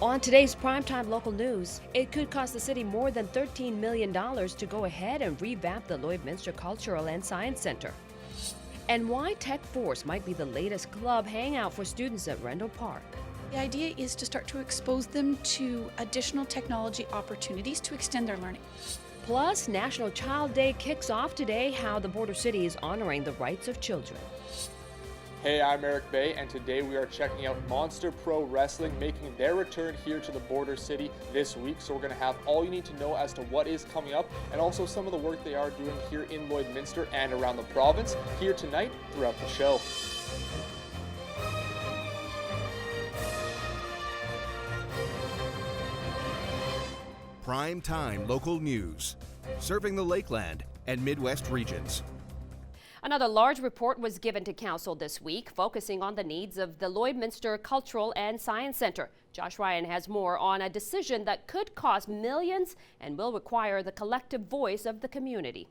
On today's primetime local news, it could cost the city more than $13 million to go ahead and revamp the Lloydminster Cultural and Science Center. And why Tech Force might be the latest club hangout for students at Rendell Park. The idea is to start to expose them to additional technology opportunities to extend their learning. Plus, National Child Day kicks off today, how the border city is honoring the rights of children. Hey, I'm Eric Bay, and today we are checking out Monster Pro Wrestling making their return here to the border city this week. So we're going to have all you need to know as to what is coming up and also some of the work they are doing here in Lloydminster and around the province here tonight throughout the show. Prime time local news, serving the Lakeland and Midwest regions. Another large report was given to Council this week, focusing on the needs of the Lloydminster Cultural and Science Center. Josh Ryan has more on a decision that could cost millions and will require the collective voice of the community.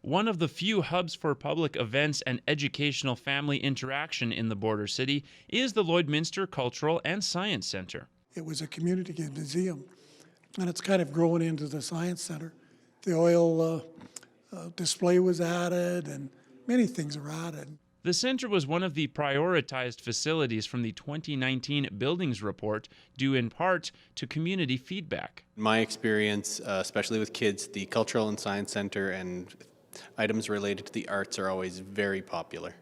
One of the few hubs for public events and educational family interaction in the border city is the Lloydminster Cultural and Science Center. It was a community museum, and it's kind of grown into the Science Center. The oil display was added, and many things are added. The center was one of the prioritized facilities from the 2019 Buildings Report, due in part to community feedback. In my experience, especially with kids, the Cultural and Science Center and items related to the arts are always very popular.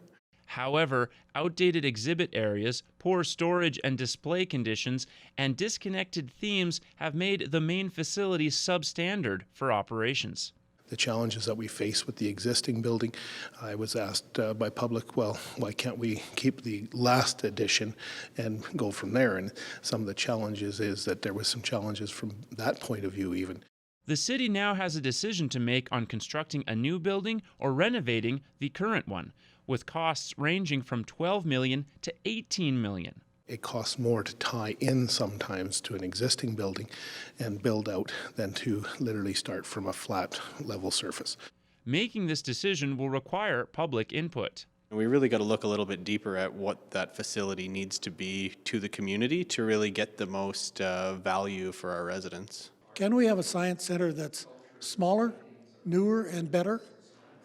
However, outdated exhibit areas, poor storage and display conditions, and disconnected themes have made the main facility substandard for operations. The challenges that we face with the existing building, I was asked by public, well, why can't we keep the last edition and go from there? And some of the challenges is that there was some challenges from that point of view even. The city now has a decision to make on constructing a new building or renovating the current one, with costs ranging from $12 million to $18 million. It costs more to tie in sometimes to an existing building and build out than to literally start from a flat level surface. Making this decision will require public input. We really got to look a little bit deeper at what that facility needs to be to the community to really get the most value for our residents. Can we have a science center that's smaller, newer, and better,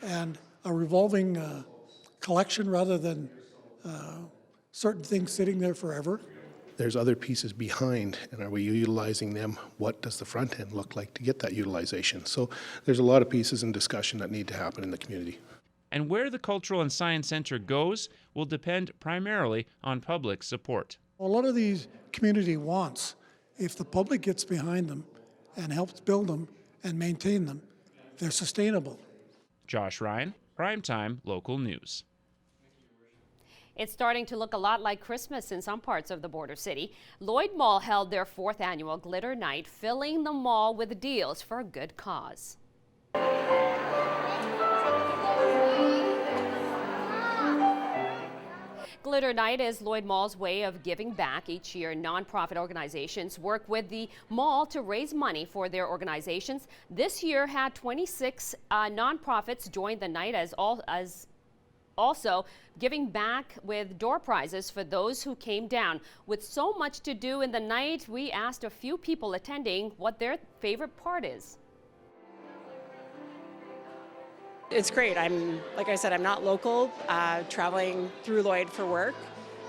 and a revolving collection rather than certain things sitting there forever? There's other pieces behind, and are we utilizing them? What does the front end look like to get that utilization? So there's a lot of pieces in discussion that need to happen in the community. And where the Cultural and Science Center goes will depend primarily on public support. A lot of these community wants, if the public gets behind them and helps build them and maintain them, they're sustainable. Josh Ryan, Primetime Local News. It's starting to look a lot like Christmas in some parts of the border city. Lloyd Mall held their 4th annual Glitter Night, filling the mall with deals for a good cause. Glitter Night is Lloyd Mall's way of giving back. Each year, nonprofit organizations work with the mall to raise money for their organizations. This year had 26 nonprofits join the night, as also giving back with door prizes for those who came down. With so much to do in the night, we asked a few people attending what their favorite part is. It's great. Like I said, I'm not local, traveling through Lloyd for work,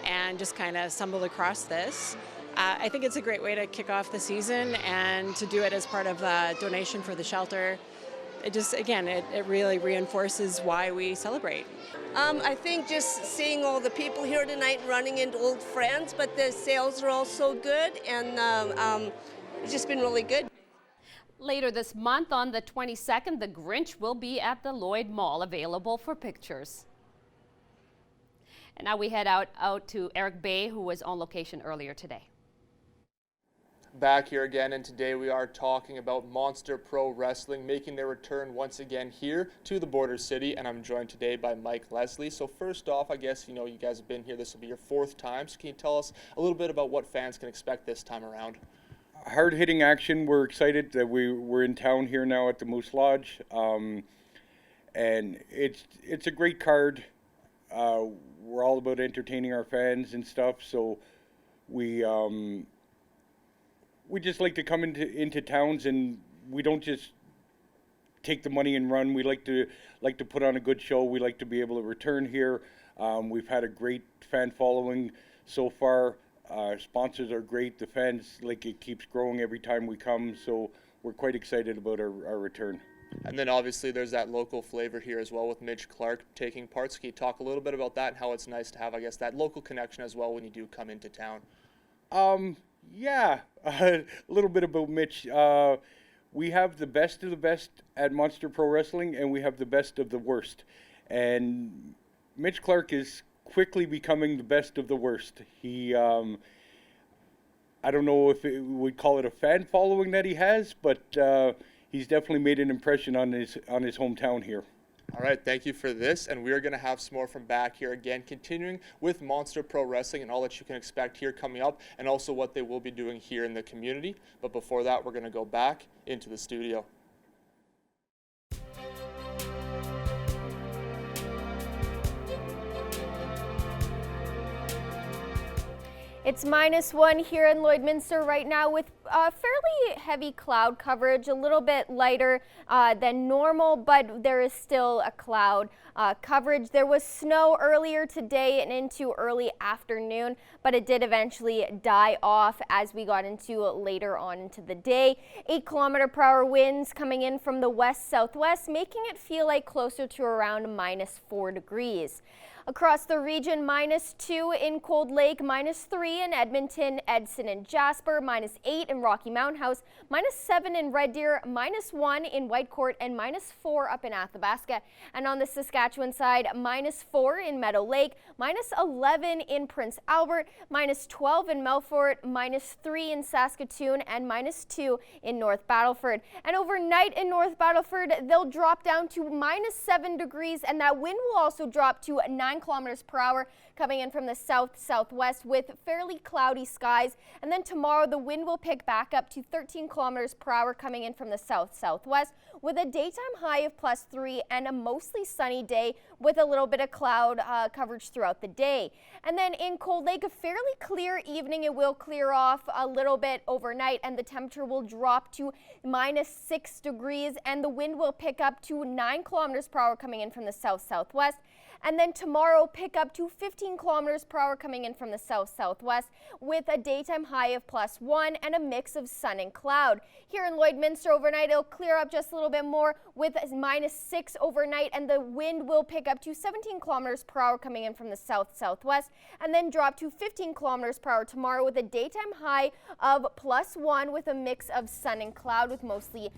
and just kind of stumbled across this. I think it's a great way to kick off the season and to do it as part of a donation for the shelter. It just, again, it really reinforces why we celebrate. I think just seeing all the people here tonight, running into old friends, but the sales are all so good, and it's just been really good. Later this month, on the 22nd, the Grinch will be at the Lloyd Mall, available for pictures. And now we head out to Eric Bay, who was on location earlier today. Back here again, and today we are talking about Monster Pro Wrestling making their return once again here to the border city, and I'm joined today by Mike Leslie. So first off, I guess you guys have been here, this will be your 4th time, so can you tell us a little bit about what fans can expect this time around? Hard-hitting action. We're excited that we're in town here now at the Moose Lodge, and it's a great card. We're all about entertaining our fans and stuff, so we we just like to come into towns, and we don't just take the money and run. We like to put on a good show. We like to be able to return here. We've had a great fan following so far. Our sponsors are great. The fans, like, it keeps growing every time we come, so we're quite excited about our return. And then obviously there's that local flavor here as well with Mitch Clark taking part. So can you talk a little bit about that and how it's nice to have, I guess, that local connection as well when you do come into town? Yeah, a little bit about Mitch. We have the best of the best at Monster Pro Wrestling, and we have the best of the worst. And Mitch Clark is quickly becoming the best of the worst. He, I don't know if we would call it a fan following that he has, but he's definitely made an impression on his hometown here. All right, thank you for this, and we are going to have some more from back here again, continuing with Monster Pro Wrestling and all that you can expect here coming up, and also what they will be doing here in the community. But before that, we're going to go back into the studio. It's -1 here in Lloydminster right now with fairly heavy cloud coverage, a little bit lighter than normal, but there is still a cloud coverage. There was snow earlier today and into early afternoon, but it did eventually die off as we got into later on into the day. 8 km/h winds coming in from the west-southwest, making it feel like closer to around -4 degrees. Across the region, -2 in Cold Lake, -3 in Edmonton, Edson, and Jasper, -8 in Rocky Mountain House, -7 in Red Deer, -1 in Whitecourt, and -4 up in Athabasca. And on the Saskatchewan side, -4 in Meadow Lake, -11 in Prince Albert, -12 in Melfort, -3 in Saskatoon, and -2 in North Battleford. And overnight in North Battleford, they'll drop down to -7 degrees, and that wind will also drop to 9 km/h coming in from the south-southwest with fairly cloudy skies. And then tomorrow the wind will pick back up to 13 km/h coming in from the south-southwest with a daytime high of +3 and a mostly sunny day with a little bit of cloud coverage throughout the day. And then in Cold Lake, a fairly clear evening. It will clear off a little bit overnight and the temperature will drop to -6 degrees and the wind will pick up to 9 km/h coming in from the south-southwest. And then tomorrow, pick up to 15 km/h coming in from the south-southwest with a daytime high of +1 and a mix of sun and cloud. Here in Lloydminster overnight, it'll clear up just a little bit more with -6 overnight, and the wind will pick up to 17 km/h coming in from the south-southwest and then drop to 15 km/h tomorrow with a daytime high of +1 with a mix of sun and cloud with mostly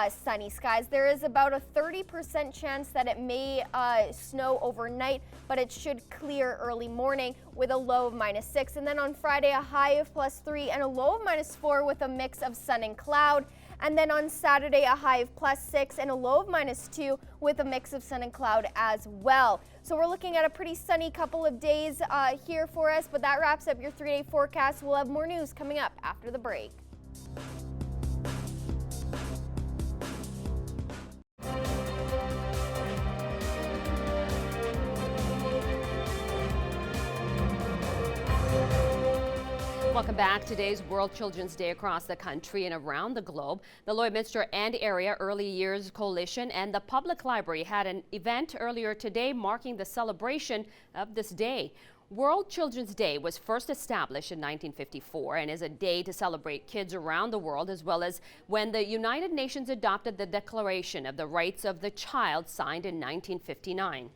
sunny skies. There is about a 30% chance that it may snow overnight, but it should clear early morning with a low of -6. And then on Friday, a high of +3 and a low of -4 with a mix of sun and cloud. And then on Saturday, a high of +6 and a low of -2 with a mix of sun and cloud as well. So we're looking at a pretty sunny couple of days here for us, but that wraps up your 3-day forecast. We'll have more news coming up after the break. Welcome back. Today's World Children's Day across the country and around the globe. The Lloydminster and Area Early Years Coalition and the Public Library had an event earlier today marking the celebration of this day. World Children's Day was first established in 1954 and is a day to celebrate kids around the world, as well as when the United Nations adopted the Declaration of the Rights of the Child signed in 1959.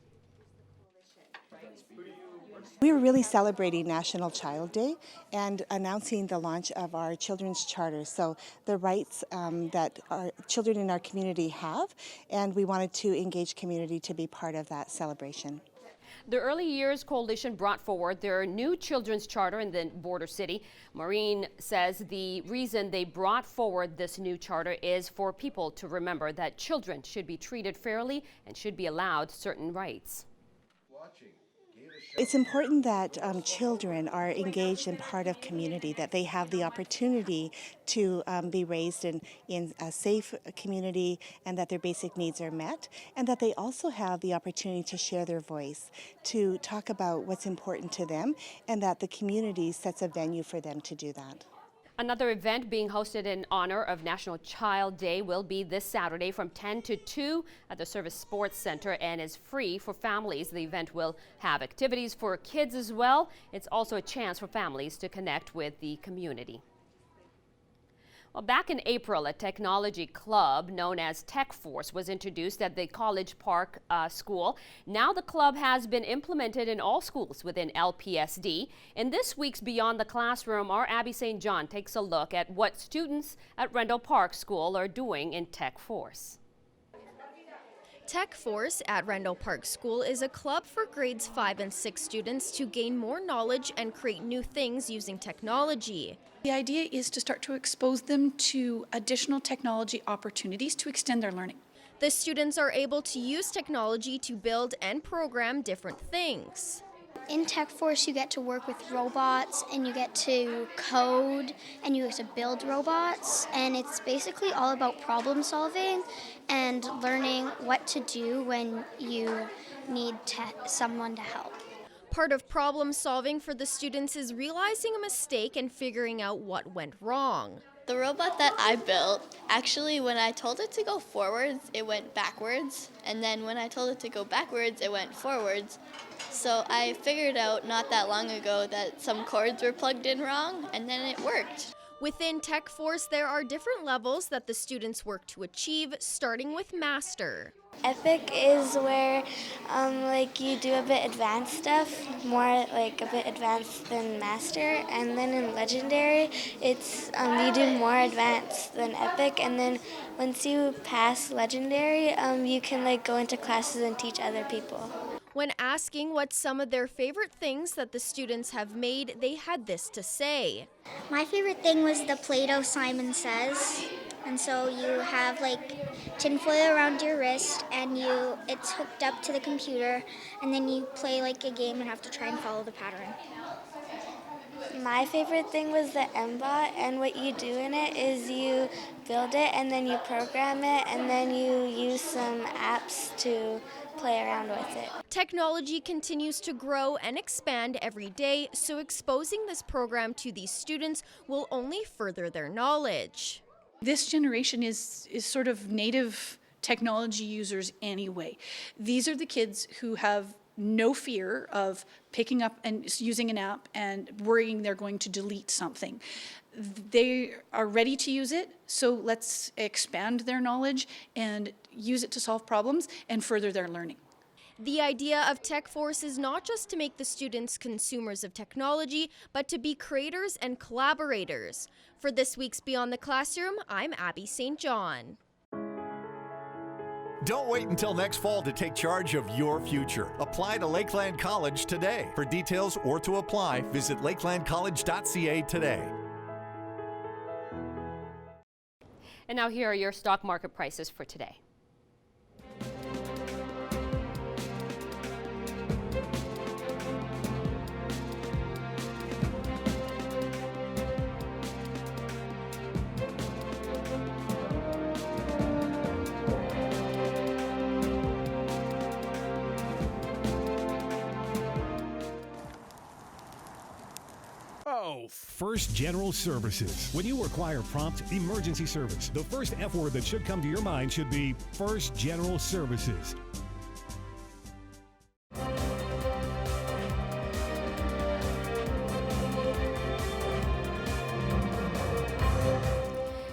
We were really celebrating National Child Day and announcing the launch of our children's charter. So the rights that our children in our community have, and we wanted to engage community to be part of that celebration. The Early Years Coalition brought forward their new children's charter in the border city. Maureen says the reason they brought forward this new charter is for people to remember that children should be treated fairly and should be allowed certain rights. It's important that children are engaged in part of community, that they have the opportunity to be raised in a safe community and that their basic needs are met, and that they also have the opportunity to share their voice, to talk about what's important to them, and that the community sets a venue for them to do that. Another event being hosted in honor of National Child Day will be this Saturday from 10 to 2 at the Service Sports Center and is free for families. The event will have activities for kids as well. It's also a chance for families to connect with the community. Well, back in April, a technology club known as Tech Force was introduced at the College Park School. Now the club has been implemented in all schools within LPSD. In this week's Beyond the Classroom, our Abby St. John takes a look at what students at Rendell Park School are doing in Tech Force. Tech Force at Rendell Park School is a club for grades 5 and 6 students to gain more knowledge and create new things using technology. The idea is to start to expose them to additional technology opportunities to extend their learning. The students are able to use technology to build and program different things. In Tech Force, you get to work with robots and you get to code and you get to build robots, and it's basically all about problem solving and learning what to do when you need someone to help. Part of problem solving for the students is realizing a mistake and figuring out what went wrong. The robot that I built, actually when I told it to go forwards, it went backwards. And then when I told it to go backwards, it went forwards. So I figured out not that long ago that some cords were plugged in wrong, and then it worked. Within Tech Force, there are different levels that the students work to achieve, starting with Master. Epic is where you do a bit advanced stuff, more like a bit advanced than Master, and then in Legendary, it's you do more advanced than Epic, and then once you pass Legendary, you can go into classes and teach other people. When asking what some of their favorite things that the students have made, they had this to say. My favorite thing was the Play-Doh Simon Says. And so you have tinfoil around your wrist and it's hooked up to the computer, and then you play a game and have to try and follow the pattern. My favorite thing was the MBot, and what you do in it is you build it and then you program it and then you use some apps to play around with it. Technology continues to grow and expand every day, so exposing this program to these students will only further their knowledge. This generation is sort of native technology users anyway. These are the kids who have no fear of picking up and using an app and worrying they're going to delete something. They are ready to use it, so let's expand their knowledge and use it to solve problems and further their learning. The idea of Tech Force is not just to make the students consumers of technology, but to be creators and collaborators. For this week's Beyond the Classroom, I'm Abby St. John. Don't wait until next fall to take charge of your future. Apply to Lakeland College today. For details or to apply, visit lakelandcollege.ca today. And now here are your stock market prices for today. First General Services. When you require prompt emergency service, the first F word that should come to your mind should be First General Services.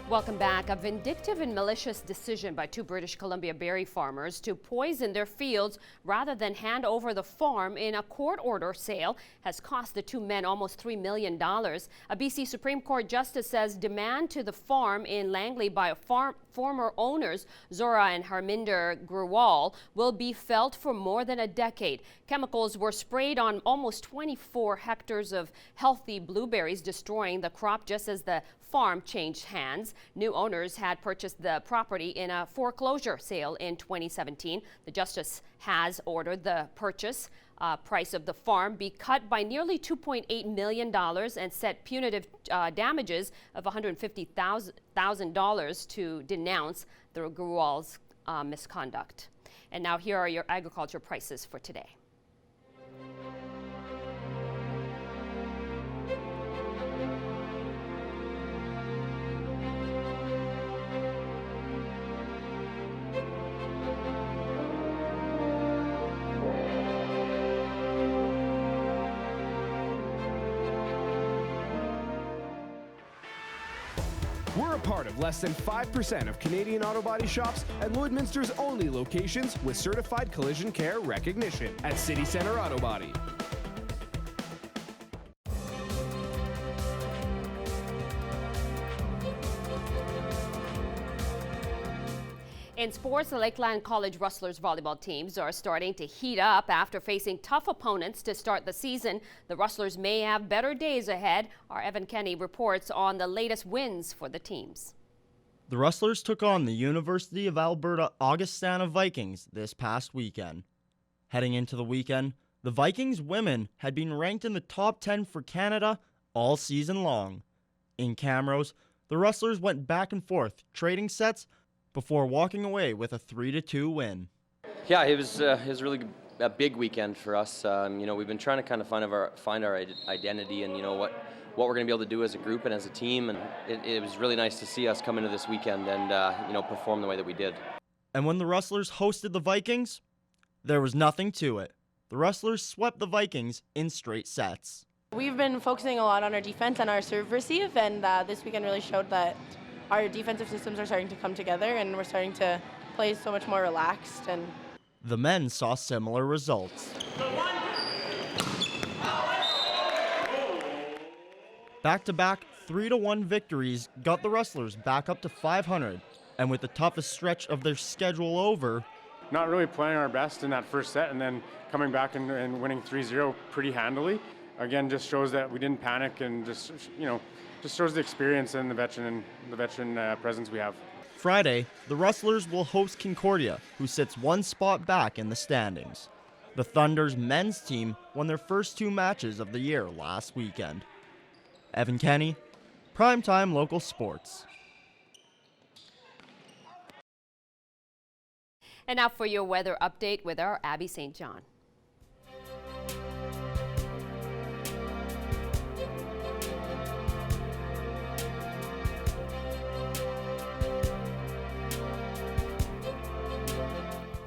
Welcome back. A vindictive and malicious decision by two British Columbia berry farmers to poison their fields rather than hand over the farm in a court order sale has cost the two men almost $3 million. A BC Supreme Court justice says demand to the farm in Langley by former owners Zora and Harminder Grewal will be felt for more than a decade. Chemicals were sprayed on almost 24 hectares of healthy blueberries, destroying the crop just as the farm changed hands. New owners had purchased the property in a foreclosure sale in 2017. The justice has ordered the purchase price of the farm be cut by nearly $2.8 million and set punitive damages of $150,000 to denounce the Grewal's misconduct. And now here are your agriculture prices for today. We're a part of less than 5% of Canadian auto body shops and Lloydminster's only locations with certified collision care recognition at City Centre Auto Body. In sports, the Lakeland College Rustlers volleyball teams are starting to heat up after facing tough opponents to start the season. The Rustlers may have better days ahead. Our Evan Kenny reports on the latest wins for the teams. The Rustlers took on the University of Alberta Augustana Vikings this past weekend. Heading into the weekend, the Vikings women had been ranked in the top 10 for Canada all season long. In Camrose, the Rustlers went back and forth, trading sets before walking away with a 3-2 win. Yeah, it was really a big weekend for us. We've been trying to kind of find our identity and what we're going to be able to do as a group and as a team. And it was really nice to see us come into this weekend and perform the way that we did. And when the Rustlers hosted the Vikings, there was nothing to it. The Rustlers swept the Vikings in straight sets. We've been focusing a lot on our defense and our serve-receive, and this weekend really showed that our defensive systems are starting to come together and we're starting to play so much more relaxed. And the men saw similar results. Back-to-back 3-1 victories got the Rustlers back up to 500, and with the toughest stretch of their schedule over, not really playing our best in that first set and then coming back and winning 3-0 pretty handily. Again, just shows that we didn't panic and just shows the experience and the veteran presence we have. Friday, the Rustlers will host Concordia, who sits one spot back in the standings. The Thunder's men's team won their first 2 matches of the year last weekend. Evan Kenny, Primetime Local Sports. And now for your weather update with our Abby St. John.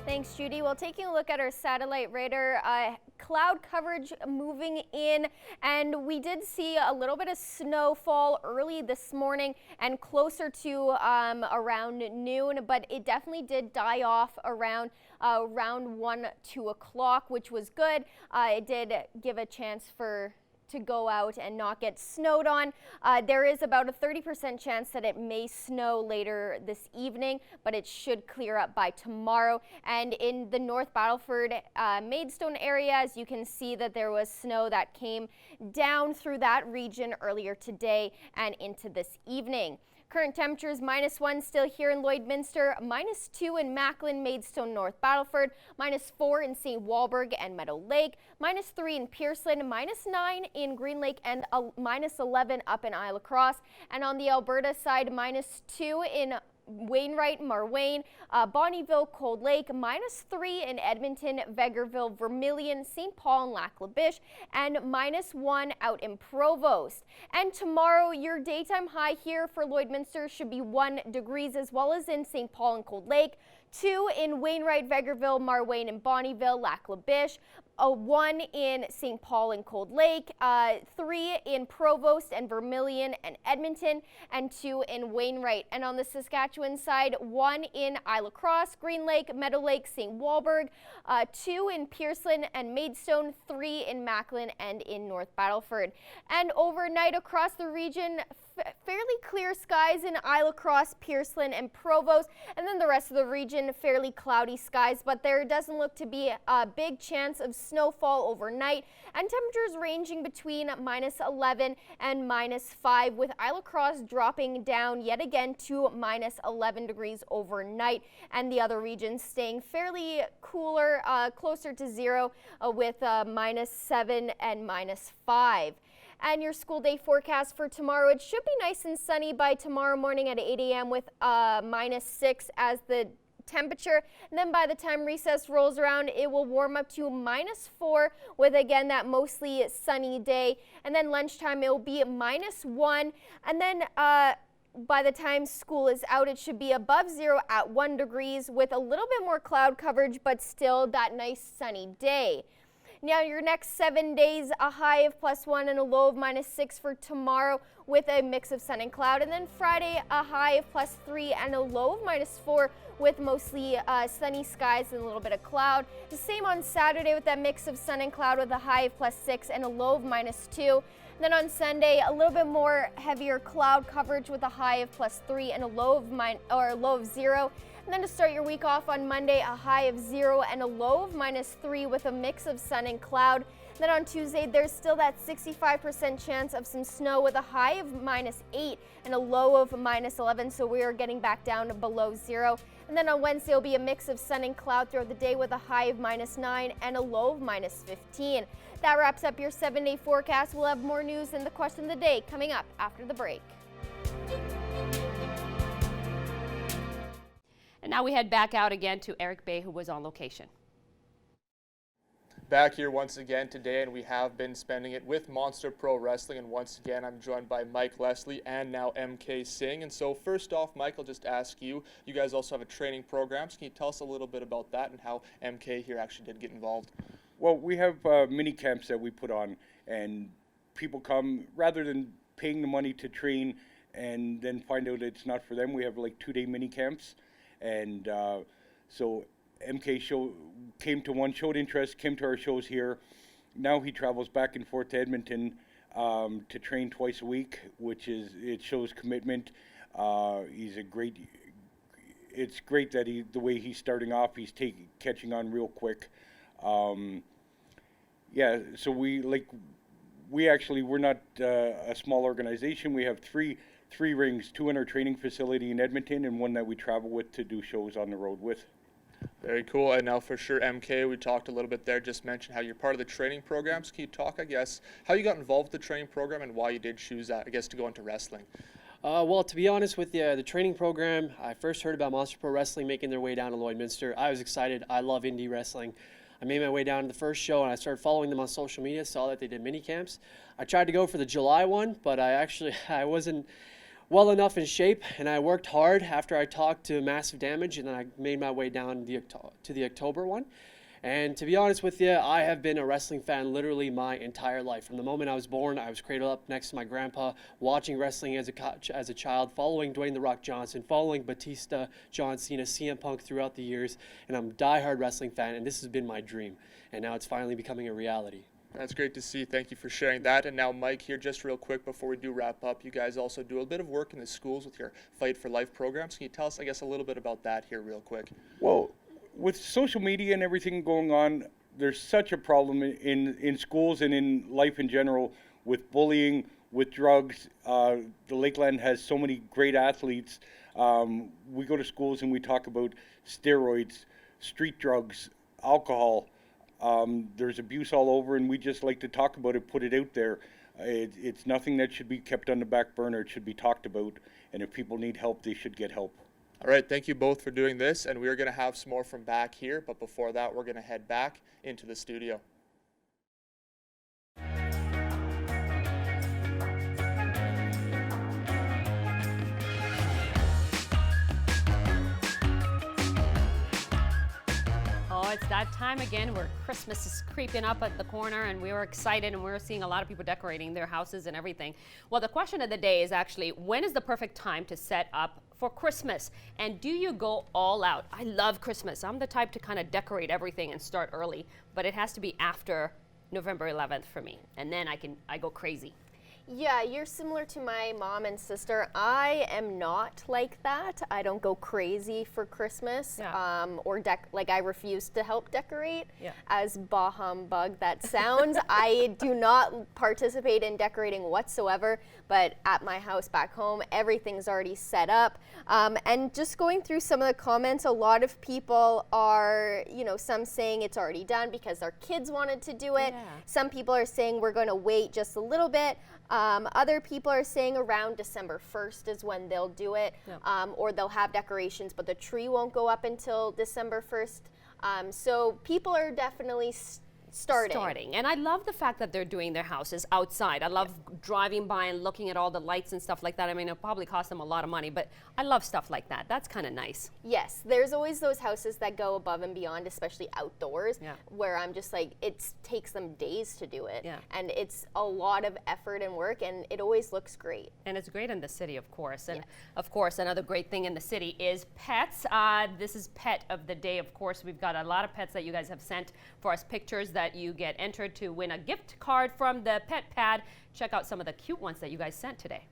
Thanks, Judy. Well, taking a look at our satellite radar, cloud coverage moving in, and we did see a little bit of snowfall early this morning and closer to around noon, but it definitely did die off around 1, 2 o'clock, which was good. It did give a chance to go out and not get snowed on. There is about a 30% chance that it may snow later this evening, but it should clear up by tomorrow. And in the North Battleford Maidstone area, as you can see that there was snow that came down through that region earlier today and into this evening. Current temperatures -1 still here in Lloydminster, -2 in Macklin, Maidstone, North Battleford, -4 in St. Walburg and Meadow Lake, -3 in Pearslin, -9 in Green Lake, and -11 up in Isle of Cross. And on the Alberta side, -2 in Wainwright, Marwayne, Bonnyville, Cold Lake, -3 in Edmonton, Vegreville, Vermilion, St. Paul, and Lac La Biche, and -1 out in Provost. And tomorrow, your daytime high here for Lloydminster should be 1 degrees, as well as in St. Paul and Cold Lake, 2 in Wainwright, Vegreville, Marwayne, and Bonnyville, Lac La Biche, 1 in St. Paul and Cold Lake, 3 in Provost and Vermilion and Edmonton, and 2 in Wainwright. And on the Saskatchewan side, 1 in Isle of Cross, Green Lake, Meadow Lake, St. Walburg, 2 in Pearslin and Maidstone, 3 in Macklin and in North Battleford. And overnight across the region, fairly clear skies in Isle of Cross, Pearslin, and Provost, and then the rest of the region, fairly cloudy skies, but there doesn't look to be a big chance of snowfall overnight, and temperatures ranging between -11 and -5, with Isle of Cross dropping down yet again to -11 degrees overnight, and the other regions staying fairly cooler, closer to 0, with -7 and -5. And your school day forecast for tomorrow, it should be nice and sunny by tomorrow morning at 8 a.m. with -6 as the temperature. And then by the time recess rolls around, it will warm up to -4 with, again, that mostly sunny day. And then lunchtime, it will be -1. And then by the time school is out, it should be above 0 at 1 degrees with a little bit more cloud coverage, but still that nice sunny day. Now your next 7 days, a high of +1 and a low of -6 for tomorrow with a mix of sun and cloud. And then Friday, a high of +3 and a low of -4 with mostly sunny skies and a little bit of cloud. The same on Saturday with that mix of sun and cloud with a high of +6 and a low of -2. Then on Sunday, a little bit more heavier cloud coverage with a high of +3 and a low of 0. And then to start your week off on Monday, a high of 0 and a low of -3 with a mix of sun and cloud. Then on Tuesday, there's still that 65% chance of some snow with a high of -8 and a low of -11. So we are getting back down to below 0. And then on Wednesday, will be a mix of sun and cloud throughout the day with a high of -9 and a low of -15. That wraps up your 7-day forecast. We'll have more news and the question of the day coming up after the break. And now we head back out again to Eric Bay, who was on location. Back here once again today, and we have been spending it with Monster Pro Wrestling, and once again I'm joined by Mike Leslie and now MK Singh. And so first off, Mike, I'll just ask you guys also have a training program, so can you tell us a little bit about that and how MK here actually did get involved? Well, we have mini camps that we put on, and people come, rather than paying the money to train and then find out it's not for them, we have like 2-day mini camps. And so MK came to one, showed interest, came to our shows here. Now he travels back and forth to Edmonton to train twice a week, it shows commitment. It's great that the way he's starting off, he's catching on real quick. Yeah, so we're not a small organization. We have three rings, 2 in our training facility in Edmonton and 1 that we travel with to do shows on the road with. Very cool. And now for sure, MK, we talked a little bit there, just mentioned how you're part of the training programs. Can you talk, I guess, how you got involved with the training program and why you did choose that, I guess, to go into wrestling? Well, to be honest with you, the training program, I first heard about Monster Pro Wrestling making their way down to Lloydminster. I was excited. I love indie wrestling. I made my way down to the first show and I started following them on social media, saw that they did mini camps. I tried to go for the July one, but I wasn't well enough in shape, and I worked hard after I talked to Massive Damage, and then I made my way down to the October one. And to be honest with you, I have been a wrestling fan literally my entire life. From the moment I was born, I was cradled up next to my grandpa, watching wrestling as a child, following Dwayne "The Rock" Johnson, following Batista, John Cena, CM Punk throughout the years. And I'm a diehard wrestling fan, and this has been my dream. And now it's finally becoming a reality. That's great to see. Thank you for sharing that. And now, Mike, here, just real quick before we do wrap up, you guys also do a bit of work in the schools with your Fight for Life programs. Can you tell us, I guess, a little bit about that here real quick? Well, with social media and everything going on, there's such a problem in schools and in life in general with bullying, with drugs. The Lakeland has so many great athletes. We go to schools and we talk about steroids, street drugs, alcohol. There's abuse all over, and we just like to talk about it, put it out there. It's nothing that should be kept on the back burner. It should be talked about, and if people need help, they should get help. All right, thank you both for doing this, and we are going to have some more from back here, but before that, we're going to head back into the studio. Oh, it's that time again where Christmas is creeping up at the corner, and we were excited, and we were seeing a lot of people decorating their houses and everything. Well, the question of the day is actually, when is the perfect time to set up for Christmas? And do you go all out? I love Christmas. I'm the type to kind of decorate everything and start early, but it has to be after November 11th for me, and then I go crazy. Yeah, you're similar to my mom and sister. I am not like that. I don't go crazy for Christmas, or I refuse to help decorate. Yeah. As bah humbug that sounds, I do not participate in decorating whatsoever. But at my house back home, everything's already set up. And just going through some of the comments, a lot of people are, some saying it's already done because their kids wanted to do it. Yeah. Some people are saying we're going to wait just a little bit. Other people are saying around December 1st is when they'll do it, or they'll have decorations, but the tree won't go up until December 1st. So people are definitely starting. And I love the fact that they're doing their houses outside. I love driving by and looking at all the lights and stuff like that. I mean, it'll probably cost them a lot of money, but I love stuff like that. That's kind of nice. Yes, there's always those houses that go above and beyond, especially outdoors, where I'm just like, it takes them days to do it. And it's a lot of effort and work, and it always looks great. And it's great in the city, of course. And of course, another great thing in the city is pets. This is Pet of the Day, of course. We've got a lot of pets that you guys have sent for us, pictures that you get entered to win a gift card from the Pet Pad. Check out some of the cute ones that you guys sent today.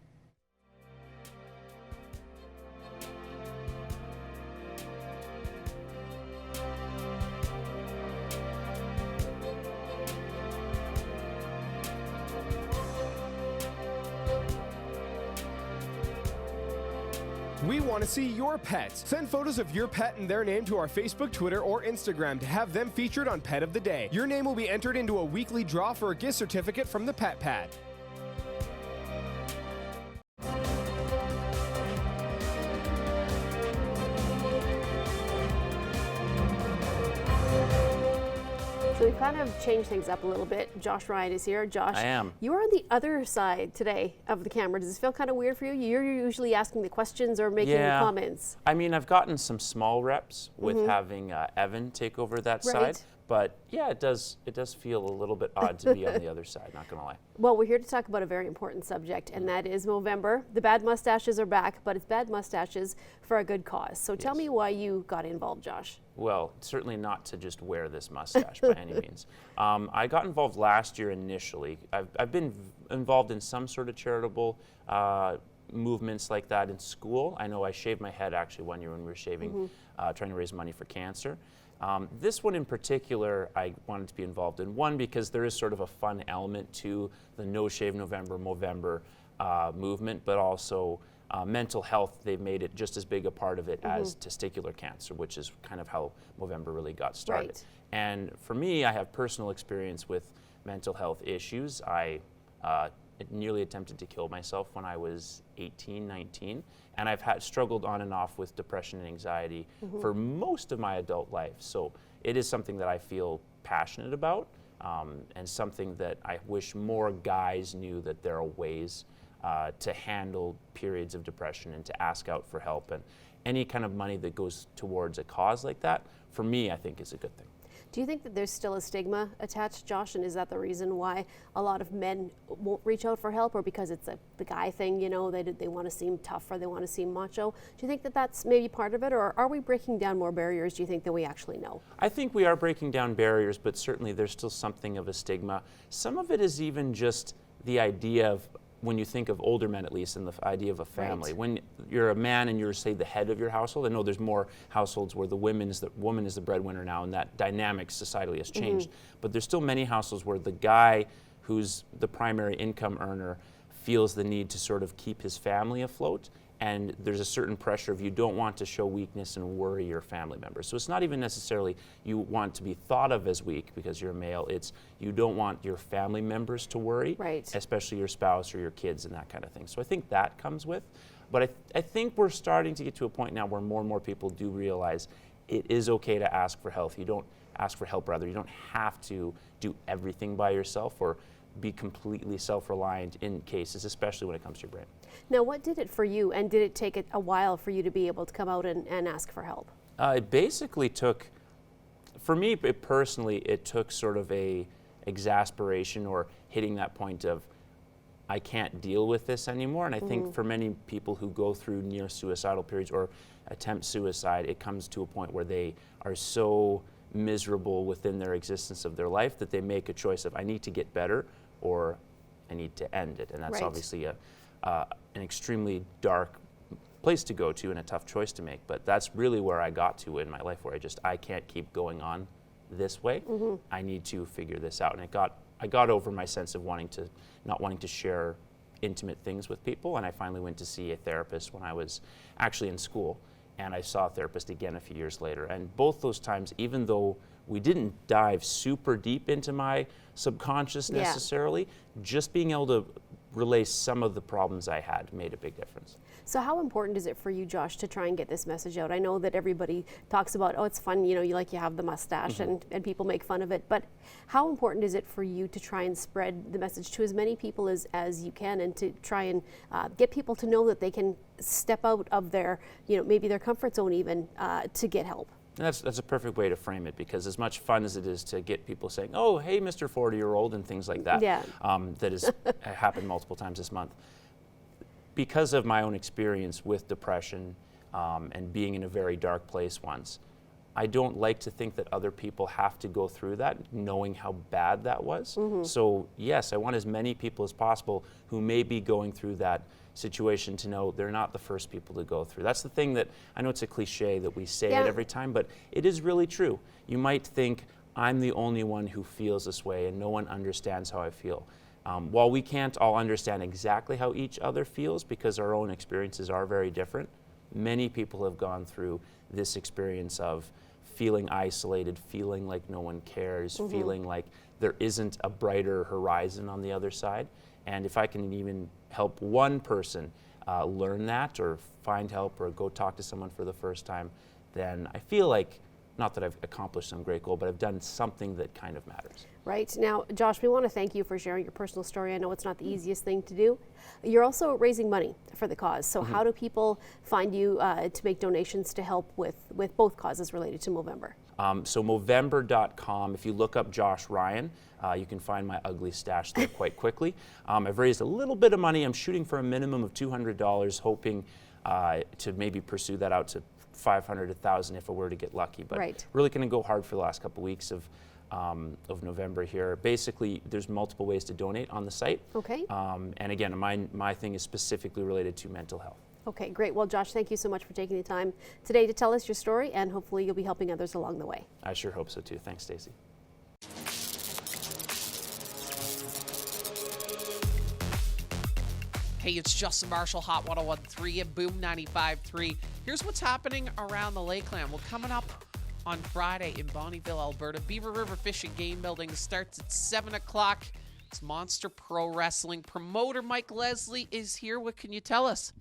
We want to see your pets. Send photos of your pet and their name to our Facebook, Twitter, or Instagram to have them featured on Pet of the Day. Your name will be entered into a weekly draw for a gift certificate from the Pet Pad. So we've kind of changed things up a little bit. Josh Ryan is here. Josh, I am. You are on the other side today of the camera. Does this feel kind of weird for you? You're usually asking the questions or making the comments. I mean, I've gotten some small reps with having Evan take over that side. But yeah, it does feel a little bit odd to be on the other side, not gonna lie. Well, we're here to talk about a very important subject, and that is Movember. The bad mustaches are back, but it's bad mustaches for a good cause. So tell me why you got involved, Josh. Well, certainly not to just wear this mustache by any means. I got involved last year initially. I've been involved in some sort of charitable movements like that in school. I know I shaved my head actually one year when we were shaving, trying to raise money for cancer. This one in particular, I wanted to be involved in. One, because there is sort of a fun element to the No Shave November, Movember movement, but also mental health. They've made it just as big a part of it as testicular cancer, which is kind of how Movember really got started. Right. And for me, I have personal experience with mental health issues. I nearly attempted to kill myself when I was 18, 19. And I've struggled on and off with depression and anxiety for most of my adult life. So it is something that I feel passionate about, and something that I wish more guys knew, that there are ways to handle periods of depression and to ask out for help. And any kind of money that goes towards a cause like that, for me, I think is a good thing. Do you think that there's still a stigma attached, Josh, and is that the reason why a lot of men won't reach out for help, or because it's the guy thing, you know, they want to seem tough or they want to seem macho? Do you think that that's maybe part of it, or are we breaking down more barriers, do you think, than we actually know? I think we are breaking down barriers, but certainly there's still something of a stigma. Some of it is even just the idea of, when you think of older men at least, and the idea of a family. Right. When you're a man and you're, say, the head of your household, I know there's more households where the woman is the breadwinner now, and that dynamic societally has changed. But there's still many households where the guy who's the primary income earner feels the need to sort of keep his family afloat. And there's a certain pressure of, you don't want to show weakness and worry your family members. So it's not even necessarily you want to be thought of as weak because you're a male. It's you don't want your family members to worry, especially your spouse or your kids and that kind of thing. So I think that comes with. But I think we're starting to get to a point now where more and more people do realize it is okay to ask for help. You don't ask for help, rather. You don't have to do everything by yourself or be completely self-reliant in cases, especially when it comes to your brain. Now, what did it for you, and did it take a while for you to be able to come out and ask for help? It basically took, for me personally, it took sort of a exasperation or hitting that point of, I can't deal with this anymore. And I think for many people who go through near suicidal periods or attempt suicide, it comes to a point where they are so miserable within their existence of their life that they make a choice of, I need to get better or I need to end it. And that's obviously an extremely dark place to go to and a tough choice to make. But that's really where I got to in my life, where I can't keep going on this way. I need to figure this out. And I got over my sense of not wanting to share intimate things with people. And I finally went to see a therapist when I was actually in school. And I saw a therapist again a few years later. And both those times, even though we didn't dive super deep into my subconscious necessarily, just being able to relay some of the problems I had made a big difference. So how important is it for you, Josh, to try and get this message out? I know that everybody talks about, oh, it's fun, you have the mustache and people make fun of it, but how important is it for you to try and spread the message to as many people as you can, and to try and get people to know that they can step out of their, maybe their comfort zone even, to get help? And that's a perfect way to frame it, because as much fun as it is to get people saying, oh, hey, Mr. 40-year-old, and things like that, that has happened multiple times this month. Because of my own experience with depression and being in a very dark place once, I don't like to think that other people have to go through that, knowing how bad that was. So yes, I want as many people as possible who may be going through that situation to know they're not the first people to go through. That's the thing that, I know it's a cliche that we say it every time, but it is really true. You might think, I'm the only one who feels this way and no one understands how I feel. While we can't all understand exactly how each other feels, because our own experiences are very different, many people have gone through this experience of feeling isolated, feeling like no one cares, feeling like there isn't a brighter horizon on the other side. And if I can even help one person learn that, or find help, or go talk to someone for the first time, then I feel like, not that I've accomplished some great goal, but I've done something that kind of matters. Right. Now, Josh, we want to thank you for sharing your personal story. I know it's not the easiest thing to do. You're also raising money for the cause. So how do people find you to make donations to help with both causes related to Movember? So Movember.com, if you look up Josh Ryan, you can find my ugly stash there quite quickly. I've raised a little bit of money. I'm shooting for a minimum of $200, hoping to maybe pursue that out to $500, $1,000 if I were to get lucky. But really going to go hard for the last couple of weeks of November here. Basically, there's multiple ways to donate on the site. Okay. And again, my thing is specifically related to mental health. Okay, great. Well, Josh, thank you so much for taking the time today to tell us your story, and hopefully you'll be helping others along the way. I sure hope so too. Thanks, Stacey. Hey, it's Justin Marshall, Hot 101.3 and Boom 95.3. Here's what's happening around the Lakeland. Well, coming up on Friday in Bonnyville, Alberta, Beaver River Fishing Game Building starts at 7 o'clock. It's Monster Pro Wrestling. Promoter Mike Leslie is here. What can you tell us?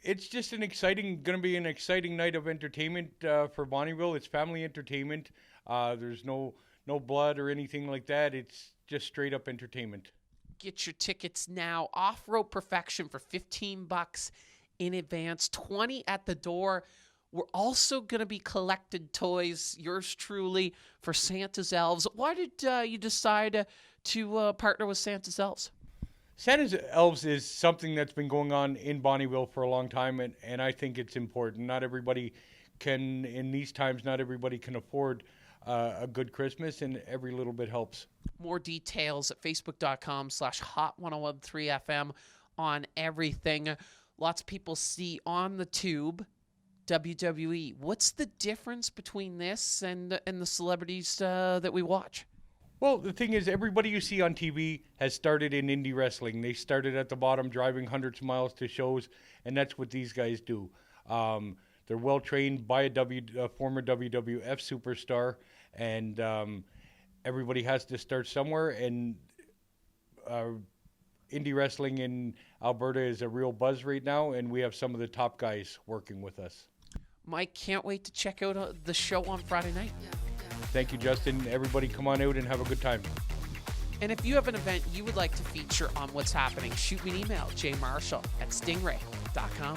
It's just going to be an exciting night of entertainment for Bonnyville. It's family entertainment. There's no blood or anything like that. It's just straight up entertainment. Get your tickets now. Off-Road Perfection for $15 in advance, $20 at the door. We're also going to be collecting toys, yours truly, for Santa's Elves. Why did you decide to partner with Santa's Elves? Santa's Elves is something that's been going on in Bonnyville for a long time, and I think it's important. Not everybody can, in these times, not everybody can afford a good Christmas, and every little bit helps. More details at facebook.com/hot1013fm on everything. Lots of people see on the tube WWE. What's the difference between this and the celebrities that we watch? Well, the thing is, everybody you see on TV has started in indie wrestling. They started at the bottom, driving hundreds of miles to shows, and that's what these guys do. They're well trained by a former WWF superstar, and everybody has to start somewhere. And indie wrestling in Alberta is a real buzz right now, and we have some of the top guys working with us. Mike, can't wait to check out the show on Friday night. Thank you, Justin. Everybody come on out and have a good time. And if you have an event you would like to feature on What's Happening, shoot me an email, jmarshall@stingray.com.